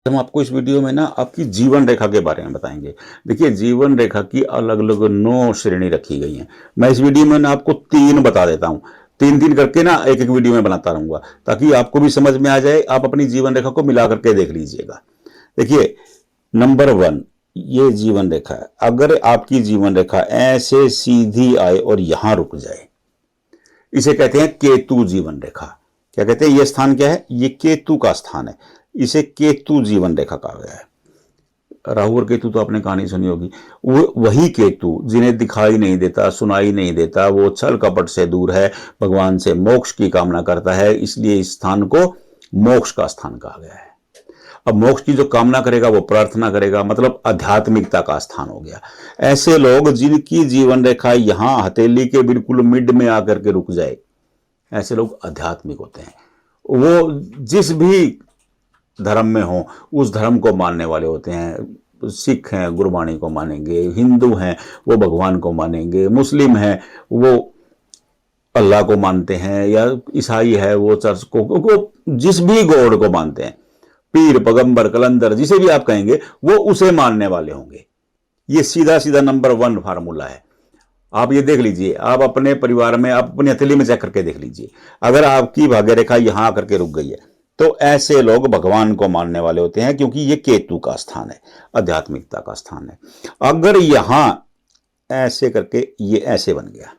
हम आपको इस वीडियो में ना आपकी जीवन रेखा के बारे में बताएंगे। देखिए, जीवन रेखा की अलग अलग 9 श्रेणी रखी गई हैं। मैं इस वीडियो में ना आपको 3 बता देता हूँ। 3-3 करके ना एक एक वीडियो में बनाता रहूंगा ताकि आपको भी समझ में आ जाए। आप अपनी जीवन रेखा को मिला करके देख लीजिएगा। देखिए, नंबर 1 ये जीवन रेखा है। अगर आपकी जीवन रेखा ऐसे सीधी आए और यहां रुक जाए, इसे कहते हैं केतु जीवन रेखा। क्या कहते हैं? यह स्थान क्या है? ये केतु का स्थान है। इसे केतु जीवन रेखा कहा गया है। राहु और केतु तो आपने कहानी सुनी होगी। वो वही केतु जिन्हें दिखाई नहीं देता, सुनाई नहीं देता, वो छल कपट से दूर है, भगवान से मोक्ष की कामना करता है, इसलिए इस स्थान को मोक्ष का स्थान कहा गया है। अब मोक्ष की जो कामना करेगा वो प्रार्थना करेगा, मतलब आध्यात्मिकता का स्थान हो गया। ऐसे लोग जिनकी जीवन रेखा यहां हथेली के बिल्कुल मिड में आकर के रुक जाए, ऐसे लोग आध्यात्मिक होते हैं। वो जिस भी धर्म में हो उस धर्म को मानने वाले होते हैं। सिख हैं, गुरबाणी को मानेंगे। हिंदू हैं, वो भगवान को मानेंगे। मुस्लिम हैं, वो अल्लाह को मानते हैं। या ईसाई है, वो चर्च को जिस भी गॉड को मानते हैं, पीर, पैगंबर, कलंदर, जिसे भी आप कहेंगे, वो उसे मानने वाले होंगे। ये सीधा सीधा नंबर 1 फार्मूला है। आप ये देख लीजिए, आप अपने परिवार में, आप अपनी हथेली में चेक करके देख लीजिए। अगर आपकी भाग्य रेखा यहां आकर के रुक गई है तो ऐसे लोग भगवान को मानने वाले होते हैं, क्योंकि ये केतु का स्थान है, आध्यात्मिकता का स्थान है। अगर यहां ऐसे करके ये ऐसे बन गया,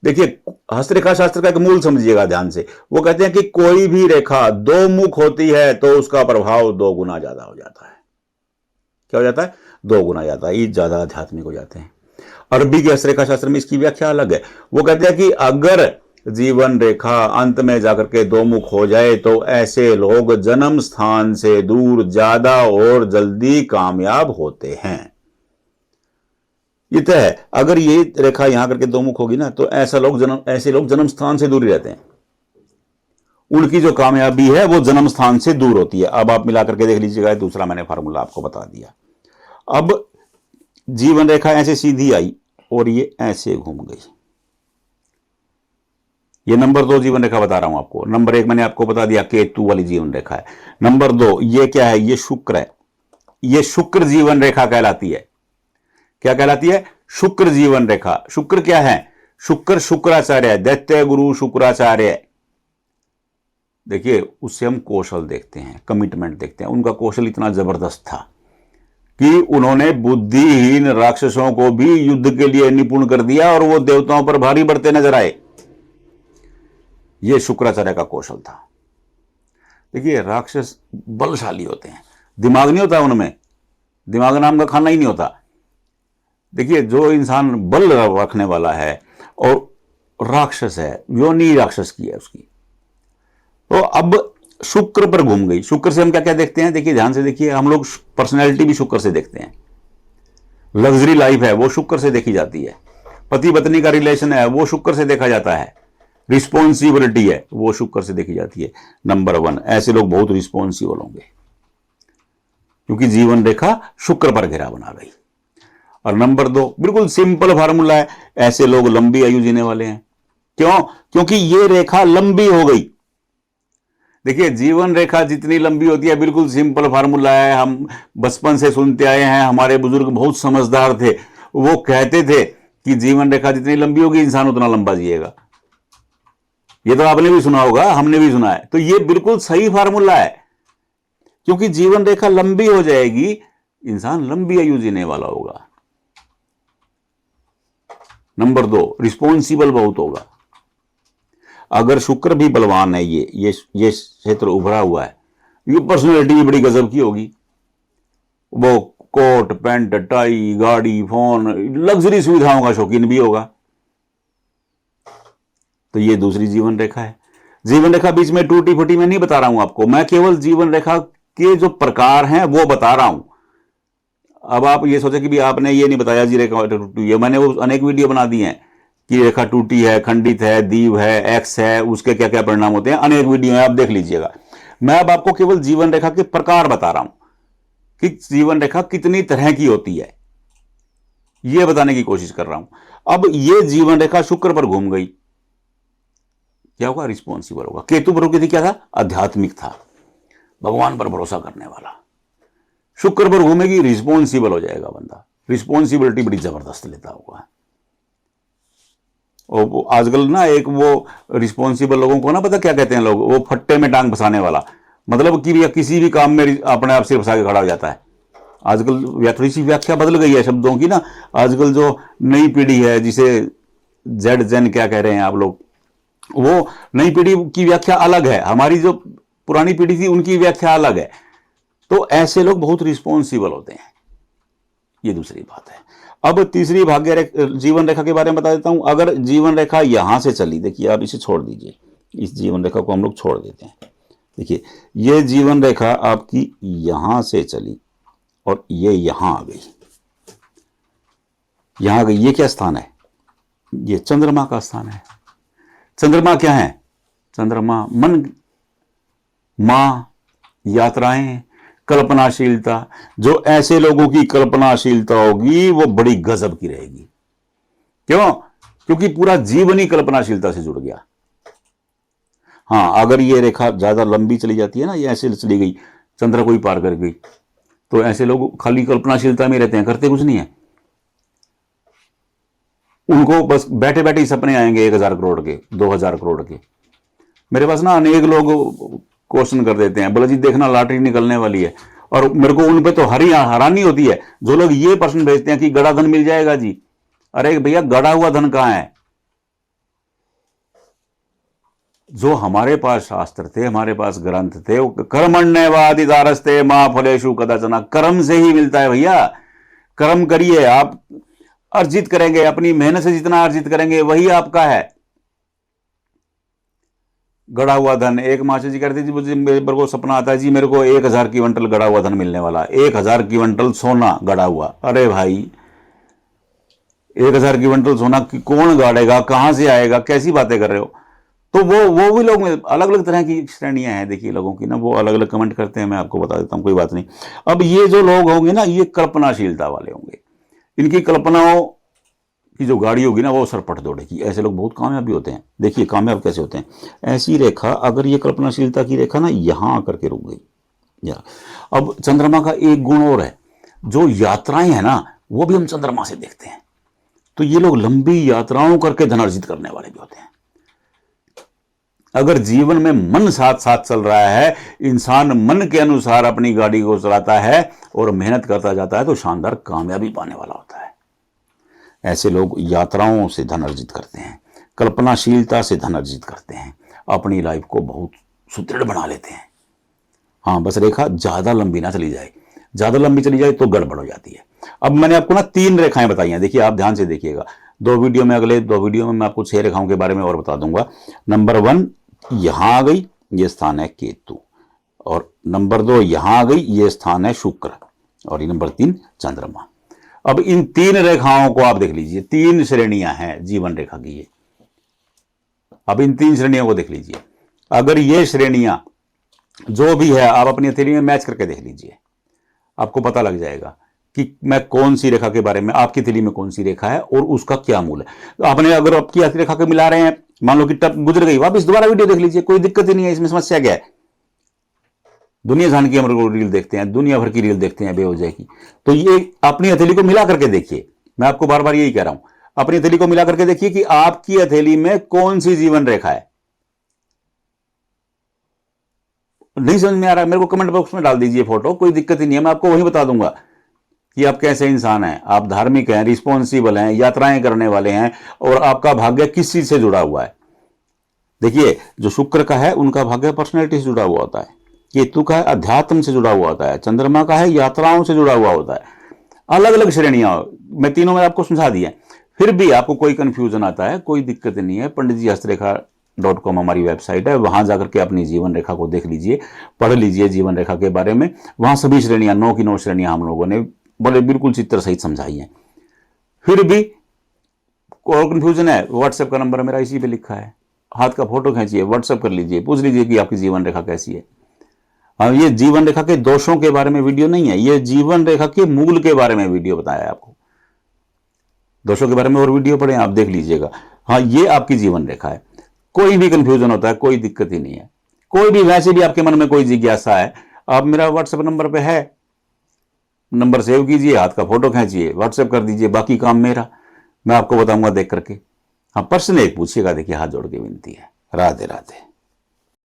देखिए, हस्तरेखा शास्त्र का एक मूल समझिएगा ध्यान से। वो कहते हैं कि कोई भी रेखा 2 मुख होती है तो उसका प्रभाव 2 गुना ज्यादा हो जाता है। क्या हो जाता है? 2 गुना ज्यादा, ये ज्यादा आध्यात्मिक हो जाते हैं। अरबी के हस्तरेखा शास्त्र में इसकी व्याख्या अलग है। वो कहते हैं कि अगर जीवन रेखा अंत में जाकर के 2 मुख हो जाए तो ऐसे लोग जन्म स्थान से दूर ज्यादा और जल्दी कामयाब होते हैं। ये तय है। अगर ये रेखा यहां करके 2 मुख होगी ना तो ऐसे लोग जन्म स्थान से दूर ही रहते हैं। उनकी जो कामयाबी है वो जन्म स्थान से दूर होती है। अब आप मिला करके देख लीजिएगा, दूसरा मैंने फार्मूला आपको बता दिया। अब जीवन रेखा ऐसे सीधी आई और ये ऐसे घूम गई। ये नंबर 2 जीवन रेखा बता रहा हूं आपको। नंबर 1 मैंने आपको बता दिया, केतु वाली जीवन रेखा है। नंबर 2 ये क्या है? ये शुक्र है। ये शुक्र जीवन रेखा कहलाती है। क्या कहलाती है? शुक्र जीवन रेखा। शुक्र क्या है? शुक्र शुक्राचार्य है, दैत्य गुरु शुक्राचार्य। देखिए, उससे हम कौशल देखते हैं, कमिटमेंट देखते हैं। उनका कौशल इतना जबरदस्त था कि उन्होंने बुद्धिहीन राक्षसों को भी युद्ध के लिए निपुण कर दिया और वो देवताओं पर भारी बढ़ते नजर आए। यह शुक्राचार्य का कौशल था। देखिए, राक्षस बलशाली होते हैं, दिमाग नहीं होता उनमें, दिमाग नाम का खाना ही नहीं होता। देखिए, जो इंसान बल रखने वाला है और राक्षस है, योनि राक्षस की है उसकी, तो अब शुक्र पर घूम गई। शुक्र से हम क्या क्या देखते हैं? देखिए, ध्यान से देखिए, हम लोग पर्सनैलिटी भी शुक्र से देखते हैं। लग्जरी लाइफ है वो शुक्र से देखी जाती है। पति पत्नी का रिलेशन है वो शुक्र से देखा जाता है। रिस्पॉन्सिबिलिटी है वो शुक्र से देखी जाती है। नंबर 1 ऐसे लोग बहुत रिस्पॉन्सिबल होंगे, क्योंकि जीवन रेखा शुक्र पर घेरा बना गई। और नंबर 2 बिल्कुल सिंपल फार्मूला है, ऐसे लोग लंबी आयु जीने वाले हैं। क्यों? क्योंकि ये रेखा लंबी हो गई। देखिए, जीवन रेखा जितनी लंबी होती है, बिल्कुल सिंपल फार्मूला है, हम बचपन से सुनते आए हैं। हमारे बुजुर्ग बहुत समझदार थे, वो कहते थे कि जीवन रेखा जितनी लंबी होगी इंसान उतना लंबा जिएगा। ये तो आपने भी सुना होगा, हमने भी सुना है। तो ये बिल्कुल सही फार्मूला है, क्योंकि जीवन रेखा लंबी हो जाएगी, इंसान लंबी आयु जीने वाला होगा। नंबर 2 रिस्पॉन्सिबल बहुत होगा। अगर शुक्र भी बलवान है, ये क्षेत्र उभरा हुआ है, ये पर्सनैलिटी भी बड़ी गजब की होगी। वो कोट पैंट टाई, गाड़ी, फोन, लग्जरी सुविधाओं का शौकीन भी होगा। तो ये दूसरी जीवन रेखा है। जीवन रेखा बीच में टूटी फूटी मैं नहीं बता रहा हूं आपको, मैं केवल जीवन रेखा के जो प्रकार हैं वो बता रहा हूं। अब आप ये सोचे कि भी आपने ये नहीं बताया जी रेखा टूटी है। मैंने वो अनेक वीडियो बना दी हैं कि रेखा टूटी है, खंडित है, दीव है, एक्स है, उसके क्या क्या परिणाम होते हैं। अनेक वीडियो है, आप देख लीजिएगा। मैं अब आपको केवल जीवन रेखा के प्रकार बता रहा हूं कि जीवन रेखा कितनी तरह की होती है, यह बताने की कोशिश कर रहा हूं। अब यह जीवन रेखा शुक्र पर घूम गई, क्या होगा? रिस्पॉन्सिबल होगा। केतु पर रुकी थी, क्या था? आध्यात्मिक था। भगवान पर भरोसा करने वाला। शुक्र पर घूमेगी, रिस्पॉन्सिबल हो जाएगा बंदा, रिस्पॉन्सिबिलिटी बड़ी जबरदस्त लेता होगा। और आजकल ना एक वो रिस्पॉन्सिबल लोगों को ना पता क्या कहते हैं लोग, वो फट्टे में टांग फंसाने वाला, मतलब कि किसी भी काम में अपने आप से फंसा के खड़ा हो जाता है। आजकल थोड़ी सी व्याख्या बदल गई है शब्दों की ना। आजकल जो नई पीढ़ी है, जिसे जेड जेन क्या कह रहे हैं आप लोग, वो नई पीढ़ी की व्याख्या अलग है, हमारी जो पुरानी पीढ़ी थी उनकी व्याख्या अलग है। तो ऐसे लोग बहुत रिस्पॉन्सिबल होते हैं, ये दूसरी बात है। अब तीसरी जीवन रेखा के बारे में बता देता हूं। अगर जीवन रेखा यहां से चली, देखिए आप इसे छोड़ दीजिए, इस जीवन रेखा को हम लोग छोड़ देते हैं। देखिए ये जीवन रेखा आपकी यहां से चली और ये यहां आ गई, यहां आ गई। ये क्या स्थान है? ये चंद्रमा का स्थान है। चंद्रमा क्या है? चंद्रमा मन, मां, यात्राएं, कल्पनाशीलता। जो ऐसे लोगों की कल्पनाशीलता होगी वो बड़ी गजब की रहेगी। क्यों? क्योंकि पूरा जीवन ही कल्पनाशीलता से जुड़ गया। हाँ, अगर ये रेखा ज्यादा लंबी चली जाती है ना, ये ऐसे चली गई, चंद्र को ही पार कर गई, तो ऐसे लोग खाली कल्पनाशीलता में रहते हैं, करते कुछ नहीं है। उनको बस बैठे बैठे ही सपने आएंगे 1000 करोड़ के, 2000 करोड़ के। मेरे पास ना अनेक लोग क्वेश्चन कर देते हैं, बोला जी देखना लॉटरी निकलने वाली है, और मेरे को उन पे तो हैरानी होती है जो लोग ये प्रश्न भेजते हैं कि गड़ा धन मिल जाएगा जी। अरे भैया, गड़ा हुआ धन कहां है? जो हमारे पास शास्त्र थे, हमारे पास ग्रंथ थे, वो कर्मण्यवादितारस्ते मां फलेषु कदाचन, कर्म से ही मिलता है भैया। कर्म करिए, आप अर्जित करेंगे, अपनी मेहनत से जितना अर्जित करेंगे वही आपका है। गड़ा हुआ धन, एक मास्टर जी कहते जी मुझे, मेरे को सपना आता है जी, मेरे को 1000 क्विंटल गड़ा हुआ धन मिलने वाला, 1000 क्विंटल सोना गड़ा हुआ। अरे भाई, 1000 क्विंटल सोना कौन गाड़ेगा, कहां से आएगा, कैसी बातें कर रहे हो? तो वो भी लोग, अलग अलग तरह की श्रेणियां हैं देखिए लोगों की ना, वो अलग अलग कमेंट करते हैं, मैं आपको बता देता हूं, कोई बात नहीं। अब ये जो लोग होंगे ना, ये कल्पनाशीलता वाले होंगे, इनकी कल्पनाओं की जो गाड़ी होगी ना वो सरपट दौड़ेगी। ऐसे लोग बहुत कामयाब भी होते हैं। देखिए कामयाब कैसे होते हैं, ऐसी रेखा, अगर ये कल्पनाशीलता की रेखा ना यहां आकर के रुक गई। अब चंद्रमा का एक गुण और है, जो यात्राएं है ना वो भी हम चंद्रमा से देखते हैं। तो ये लोग लंबी यात्राओं करके धन अर्जित करने वाले भी होते हैं। अगर जीवन में मन साथ साथ चल रहा है, इंसान मन के अनुसार अपनी गाड़ी को चलाता है और मेहनत करता जाता है, तो शानदार कामयाबी पाने वाला होता है। ऐसे लोग यात्राओं से धन अर्जित करते हैं, कल्पनाशीलता से धन अर्जित करते हैं, अपनी लाइफ को बहुत सुदृढ़ बना लेते हैं। हाँ, बस रेखा ज्यादा लंबी ना चली जाए, ज्यादा लंबी चली जाए तो गड़बड़ हो जाती है। अब मैंने आपको ना 3 रेखाएं बताई हैं, देखिए आप ध्यान से देखिएगा। अगले 2 वीडियो में मैं आपको 6 रेखाओं के बारे में और बता दूंगा। नंबर 1 यहां आ गई, ये स्थान है केतु, और नंबर 2 यहां आ गई, ये स्थान है शुक्र, और ये नंबर 3 चंद्रमा। अब इन 3 रेखाओं को आप देख लीजिए, 3 श्रेणियां हैं जीवन रेखा की ये। अब इन 3 श्रेणियों को देख लीजिए। अगर ये श्रेणियां जो भी है आप अपनी हथेली में मैच करके देख लीजिए, आपको पता लग जाएगा कि मैं कौन सी रेखा के बारे में, आपकी हथेली में कौन सी रेखा है और उसका क्या मूल है। आपने अगर आपकी रेखा को मिला रहे हैं, मान लो कि टप गुजर गई, वापस दोबारा वीडियो देख लीजिए, कोई दिक्कत ही नहीं है। इसमें समस्या क्या है? दुनिया जान की हम रील देखते हैं, दुनिया भर की रील देखते हैं बेवजह की। तो ये अपनी हथेली को मिला करके देखिए, मैं आपको बार बार यही कह रहा हूं, अपनी हथेली को मिला करके देखिए कि आपकी हथेली में कौन सी जीवन रेखा है। नहीं समझ में आ रहा है, मेरे को कमेंट बॉक्स में डाल दीजिए फोटो, कोई दिक्कत ही नहीं है, मैं आपको वही बता दूंगा कि आप कैसे इंसान हैं। आप धार्मिक हैं, रिस्पॉन्सिबल हैं, यात्राएं करने वाले हैं, और आपका भाग्य किस चीज से जुड़ा हुआ है। देखिए जो शुक्र का है उनका भाग्य पर्सनैलिटी से जुड़ा हुआ होता है, केतु का है अध्यात्म से जुड़ा हुआ होता है, चंद्रमा का है यात्राओं से जुड़ा हुआ होता है। अलग अलग श्रेणियां, मैं तीनों में आपको समझा दिया। फिर भी आपको कोई कंफ्यूजन आता है, कोई दिक्कत नहीं है, पंडितजीहस्तरेखा.com हमारी वेबसाइट है, वहां जाकर के अपनी जीवन रेखा को देख लीजिए, पढ़ लीजिए जीवन रेखा के बारे में। वहां सभी श्रेणियां 9 की 9 श्रेणियां हम लोगों ने बड़े बिल्कुल चित्र सहित समझाई है। फिर भी और कंफ्यूजन है, व्हाट्सएप का नंबर मेरा इसी पे लिखा है, हाथ का फोटो खींचिए, व्हाट्सएप कर लीजिए, पूछ लीजिए कि आपकी जीवन रेखा कैसी है। हाँ, ये जीवन रेखा के दोषों के बारे में वीडियो नहीं है, ये जीवन रेखा के मूल के बारे में वीडियो बताया है आपको। दोषों के बारे में और वीडियो पढ़े, आप देख लीजिएगा। हाँ, ये आपकी जीवन रेखा है। कोई भी कंफ्यूजन होता है, कोई दिक्कत ही नहीं है। कोई भी, वैसे भी आपके मन में कोई जिज्ञासा है, आप मेरा व्हाट्सएप नंबर पे है, नंबर सेव कीजिए, हाथ का फोटो खींचिए, व्हाट्सएप कर दीजिए, बाकी काम मेरा, मैं आपको बताऊंगा देख करके। हाँ, प्रश्न एक पूछिएगा, देखिए हाथ जोड़ के विनती है। राधे राधे।